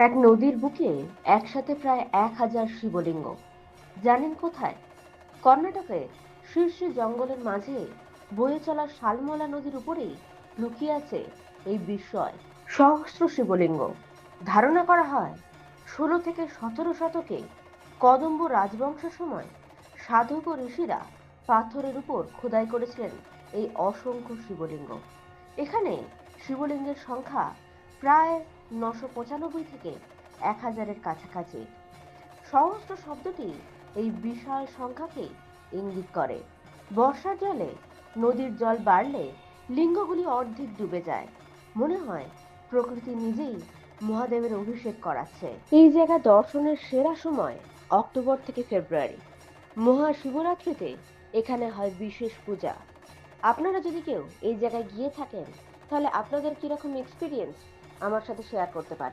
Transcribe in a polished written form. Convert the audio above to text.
এক নদীর বুকে একসাথে প্রায় 1000 শিবলিঙ্গ। জানেন কোথায়? কর্ণাটকে শীর্ষে জঙ্গলের মাঝে বয়ে চলা শালমলা নদীর উপরেই লুকিয়ে আছে এই বিস্ময় সহস্র শিবলিঙ্গ। ধারণা করা হয় 16 থেকে 17 শতকে কদম্ব রাজবংশের সময় সাধক ও ঋষিরা পাথরের উপর খোদাই করেছিলেন এই অসংখ্য শিবলিঙ্গ। এখানে শিবলিঙ্গের সংখ্যা প্রায় 995 থেকে 1000-এর কাছাকাছি। সহস্র শব্দটি এই বিশাল সংখ্যাকে ইঙ্গিত করে। বর্ষার জলে নদীর জল বাড়লে লিঙ্গগুলি অর্ধেক ডুবে যায়। মনে হয় প্রকৃতি নিজেই মহাদেবের অভিষেক করাচ্ছে। এই জায়গা দর্শনের সেরা সময় অক্টোবর থেকে ফেব্রুয়ারি। মহাশিবরাত্রিতে এখানে হয় বিশেষ পূজা। আপনারা যদি কেউ এই জায়গায় গিয়ে থাকেন, তাহলে আপনাদের কিরকম এক্সপিরিয়েন্স আমার সাথে শেয়ার করতে পারেন।